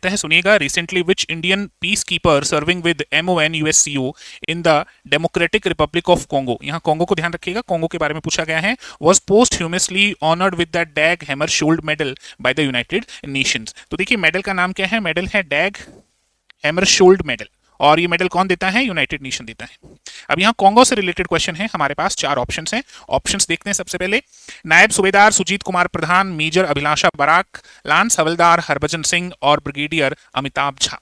लिखता है, सुनिएगा, recently which Indian peace keeper serving with MONUSCO in the democratic Republic of Congo, यहाँ Congo को ध्यान रखिएगा, कॉन्गो के बारे में पूछा गया है, was posthumously honoured with the Dag Hammarskjold medal by the United Nations. तो देखिए मेडल का नाम क्या है, मेडल है डैग हैमरशोल्ड मेडल, और ये मेडल कौन देता है, यूनाइटेड नेशन देता है। अब यहाँ कॉन्गो से रिलेटेड क्वेश्चन है, हमारे पास 4 ऑप्शंस हैं, ऑप्शंस देखते हैं। सबसे पहले नायब सूबेदार सुजीत कुमार प्रधान, major Abhilasha Barack, lance Havildar Harbhajan Singh और ब्रिगेडियर अमिताभ झा।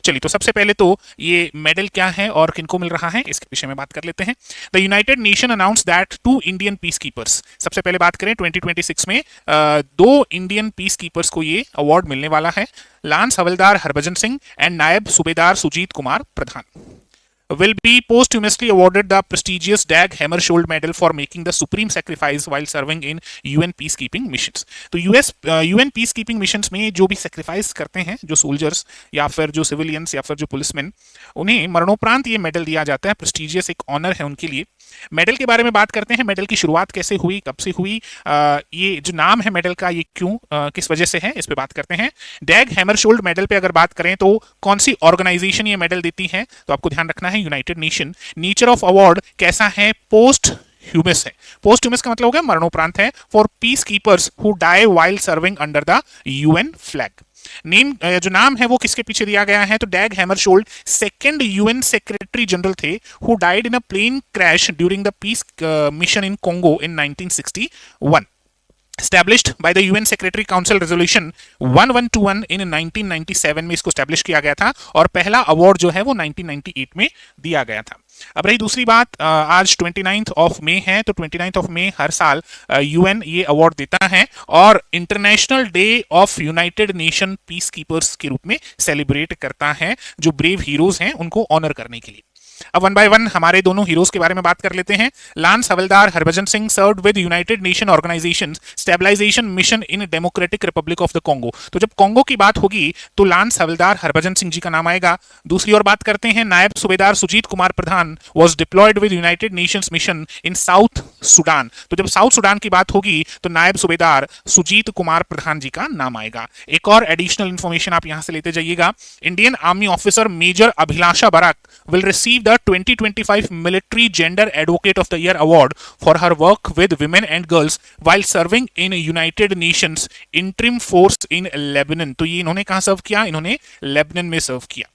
चलिए, तो सबसे पहले तो ये मेडल क्या है और किनको मिल रहा है, इसके विषय में बात कर लेते हैं। The United nation announce that 2 Indian peace keepers, सबसे पहले बात करें 2026 में 2 इंडियन पीस कीपर्स को ये अवार्ड मिलने वाला है, लांस हवलदार हरभजन सिंह एंड नायब सूबेदार सुजीत कुमार प्रधान will be posthumously awarded the prestigious Dag Hammarskjöld Medal for making the supreme sacrifice while serving in UN peacekeeping missions। तो UN peacekeeping missions में जो भी sacrifice करते हैं, जो सोल्जर्स या फिर जो सिविलियंस या फिर जो पुलिसमैन, उन्हें मरणोपरांत ये मेडल दिया जाता है, प्रेस्टिजियस एक ऑनर है उनके लिए। मेडल के बारे में बात करते हैं, मेडल की शुरुआत कैसे हुई, कब से हुई, ये जो नाम है मेडल का ये क्यों, किस वजह से है, इस पे बात करते हैं। डैग हैमरशोल्ड मेडल पे अगर बात करें तो कौन सी ऑर्गेनाइजेशन ये मेडल देती है, तो आपको ध्यान रखना है United Nation. Nature of award कैसा है, पोस्ट ह्यूमस है, पोस्ट ह्यूमस का मतलब हो गया मरणोपरांत है, for peace keepers who die while serving under the UN flag. Name जो नाम है वो किसके पीछे दिया गया है, तो Dag Hammarskjold second UN secretary general थे, who died in a plane crash during the peace mission in Congo in 1961, established by the UN Secretary Council Resolution 1121 in 1997 में इसको स्टैब्लिश किया गया था, और पहला अवार्ड जो है वो 1998 में दिया गया था। अब रही दूसरी बात, आज 29 ऑफ मई है, तो 29 ऑफ मई हर साल UN ये अवार्ड देता है और international day of United nation peace keepers के रूप में सेलिब्रेट करता है, जो ब्रेव हीरोज हैं उनको ऑनर करने के लिए। अब 1 बाय 1 हमारे दोनों हीरोज के बारे में बात कर लेते हैं। Lance Havildar Harbhajan Singh served with United Nation organization stabilization mission in Democratic Republic of the Congo. तो जब कॉन्गो की बात होगी तो लांस हवलदार हरभजन सिंह जी का नाम आएगा। दूसरी ओर बात करते हैं, नायब सूबेदार Sujit Kumar Pradhan was deployed with United Nations mission in South Sudan. तो जब साउथ सुडान की बात होगी तो नायब सूबेदार सुजीत कुमार प्रधान जी का नाम आएगा। एक और एडिशनल इंफॉर्मेशन आप यहां से लेते जाइएगा, Indian army officer major Abhilasha Barak will receive the 2025 Military Gender Advocate of the Year award for her work with women and girls while serving in United Nations Interim Force in Lebanon। तो ये इन्होंने कहां सर्व किया, इन्होंने लेबनान में सर्व किया।